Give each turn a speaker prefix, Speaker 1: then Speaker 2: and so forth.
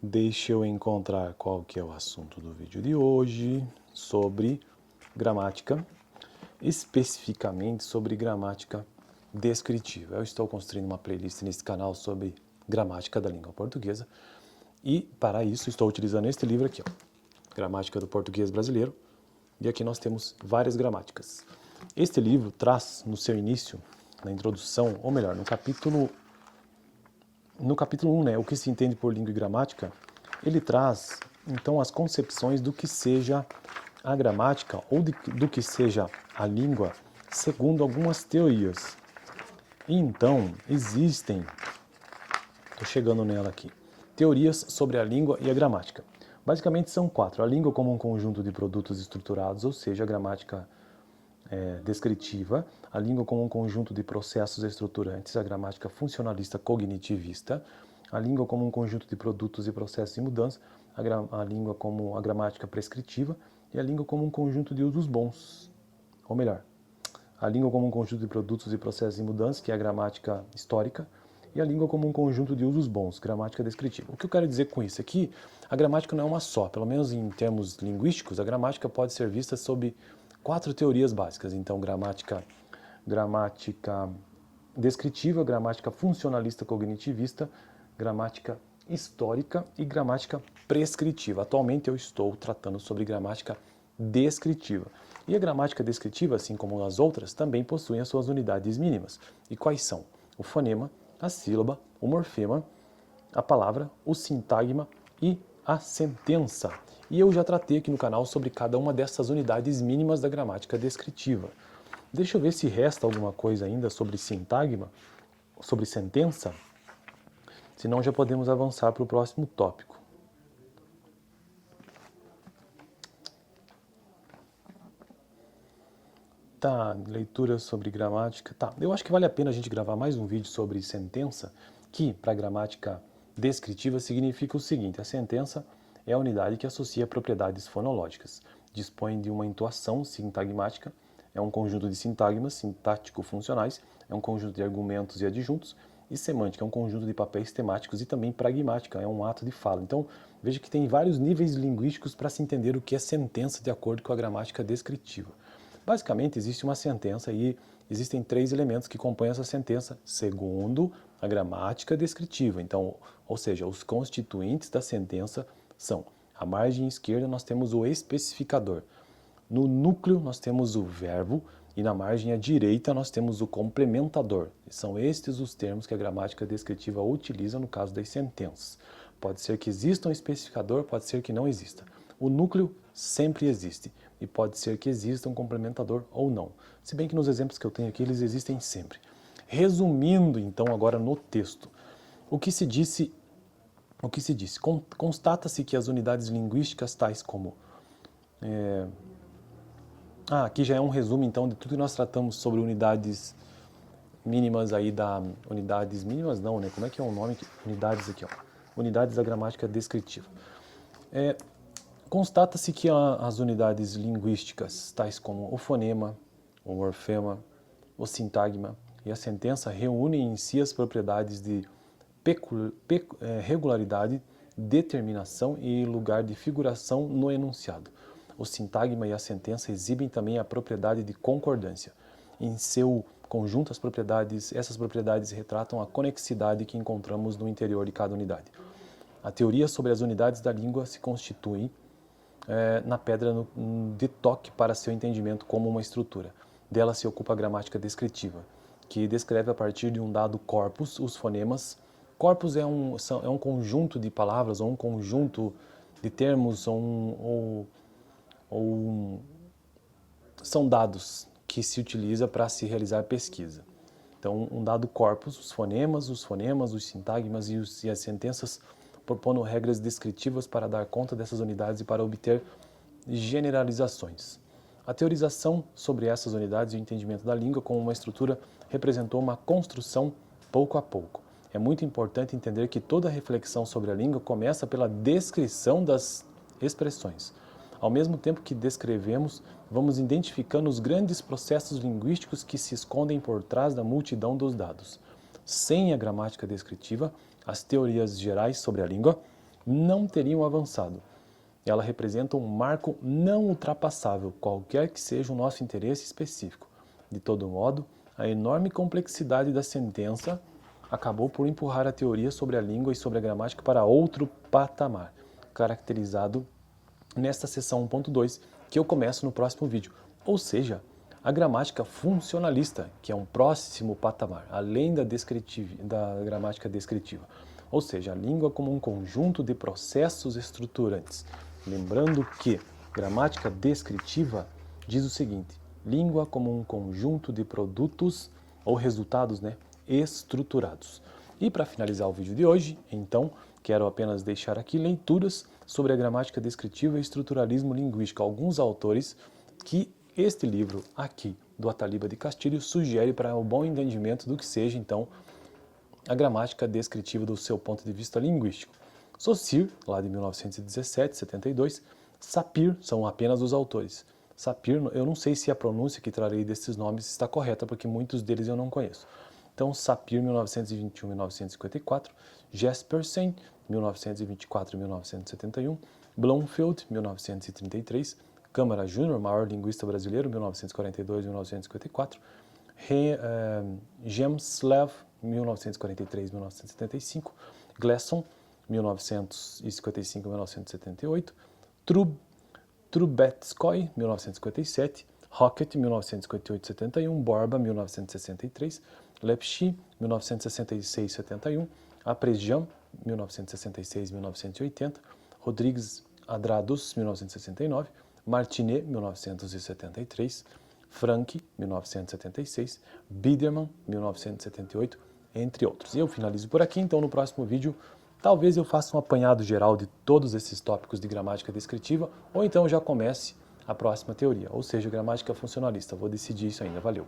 Speaker 1: Deixa eu encontrar qual que é o assunto do vídeo de hoje, sobre gramática, especificamente sobre gramática descritiva. Eu estou construindo uma playlist nesse canal sobre gramática da língua portuguesa e, para isso, estou utilizando este livro aqui, ó, Gramática do Português Brasileiro, e aqui nós temos várias gramáticas. Este livro traz no seu início, na introdução, ou melhor, no capítulo 1, né, o que se entende por língua e gramática, ele traz, então, as concepções do que seja a gramática ou do que seja a língua, segundo algumas teorias. E então, existem, estou chegando nela aqui, teorias sobre a língua e a gramática. Basicamente são 4. A língua como um conjunto de produtos estruturados, ou seja, a gramática descritiva, a língua como um conjunto de processos estruturantes, a gramática funcionalista cognitivista, a língua como um conjunto de produtos e processos em mudança, a língua como a gramática prescritiva e a língua como um conjunto de usos bons. Ou melhor, a língua como um conjunto de produtos e processos em mudança, que é a gramática histórica, e a língua como um conjunto de usos bons, gramática descritiva. O que eu quero dizer com isso aqui, a gramática não é uma só, pelo menos em termos linguísticos, a gramática pode ser vista sob 4 teorias básicas. Então, gramática descritiva, gramática funcionalista cognitivista, gramática histórica e gramática prescritiva. Atualmente eu estou tratando sobre gramática descritiva. E a gramática descritiva, assim como as outras, também possuem as suas unidades mínimas. E quais são? O fonema, a sílaba, o morfema, a palavra, o sintagma e a sentença. E eu já tratei aqui no canal sobre cada uma dessas unidades mínimas da gramática descritiva. Deixa eu ver se resta alguma coisa ainda sobre sintagma, sobre sentença. Senão já podemos avançar para o próximo tópico. Tá, leitura sobre gramática. Tá, eu acho que vale a pena a gente gravar mais um vídeo sobre sentença, que para gramática descritiva significa o seguinte: a sentença é a unidade que associa propriedades fonológicas, dispõe de uma entoação sintagmática, é um conjunto de sintagmas sintático-funcionais, é um conjunto de argumentos e adjuntos, e semântica é um conjunto de papéis temáticos, e também pragmática é um ato de fala. Então, veja que tem vários níveis linguísticos para se entender o que é sentença de acordo com a gramática descritiva. Basicamente, existe uma sentença e existem 3 elementos que compõem essa sentença, segundo a gramática descritiva. Então, ou seja, os constituintes da sentença são: à margem esquerda nós temos o especificador, no núcleo nós temos o verbo e na margem à direita nós temos o complementador. E são estes os termos que a gramática descritiva utiliza no caso das sentenças. Pode ser que exista um especificador, pode ser que não exista. O núcleo sempre existe e pode ser que exista um complementador ou não. Se bem que nos exemplos que eu tenho aqui eles existem sempre. Resumindo então agora no texto, o que se disse? Constata-se que as unidades linguísticas tais como... aqui já é um resumo então de tudo que nós tratamos sobre unidades mínimas aí unidades mínimas não, né? Como é que é o nome? Unidades aqui, ó. Unidades da gramática descritiva. Constata-se que as unidades linguísticas, tais como o fonema, o morfema, o sintagma e a sentença, reúnem em si as propriedades de regularidade, determinação e lugar de figuração no enunciado. O sintagma e a sentença exibem também a propriedade de concordância. Em seu conjunto, essas propriedades retratam a conexidade que encontramos no interior de cada unidade. A teoria sobre as unidades da língua se constitui na pedra de toque para seu entendimento como uma estrutura. Dela se ocupa a gramática descritiva, que descreve a partir de um dado corpus os fonemas. Corpus é um conjunto de palavras ou um conjunto de termos ou são dados que se utiliza para se realizar pesquisa. Então, um dado corpus, os fonemas, os sintagmas e as sentenças, propondo regras descritivas para dar conta dessas unidades e para obter generalizações. A teorização sobre essas unidades e o entendimento da língua como uma estrutura representou uma construção pouco a pouco. É muito importante entender que toda reflexão sobre a língua começa pela descrição das expressões. Ao mesmo tempo que descrevemos, vamos identificando os grandes processos linguísticos que se escondem por trás da multidão dos dados. Sem a gramática descritiva, as teorias gerais sobre a língua não teriam avançado. Ela representa um marco não ultrapassável, qualquer que seja o nosso interesse específico. De todo modo, a enorme complexidade da sentença acabou por empurrar a teoria sobre a língua e sobre a gramática para outro patamar, caracterizado nesta seção 1.2, que eu começo no próximo vídeo. Ou seja, a gramática funcionalista, que é um próximo patamar, além da gramática descritiva. Ou seja, a língua como um conjunto de processos estruturantes. Lembrando que gramática descritiva diz o seguinte: língua como um conjunto de produtos ou resultados, estruturados. E para finalizar o vídeo de hoje, então, quero apenas deixar aqui leituras sobre a gramática descritiva e estruturalismo linguístico. Alguns autores que este livro aqui, do Ataliba de Castilho, sugere para o bom entendimento do que seja, então, a gramática descritiva do seu ponto de vista linguístico. Saussure, lá de 1917, 72, Sapir são apenas os autores. Sapir, eu não sei se a pronúncia que trarei desses nomes está correta, porque muitos deles eu não conheço. Então, Sapir, 1921-1954, Jespersen, 1924-1971, Blomfield, 1933, Câmara Júnior, maior linguista brasileiro, 1942-1954, Gemslev, 1943-1975, Glesson, 1955-1978, Trubetskoy, 1957, Rocket, 1958-71, Borba, 1963, Lepchi, 1966-71, Apresian, 1966-1980, Rodrigues Adrados, 1969, Martinet, 1973, Frank, 1976, Biederman, 1978, entre outros. E eu finalizo por aqui, então no próximo vídeo talvez eu faça um apanhado geral de todos esses tópicos de gramática descritiva, ou então já comece a próxima teoria, ou seja, gramática funcionalista. Vou decidir isso ainda. Valeu!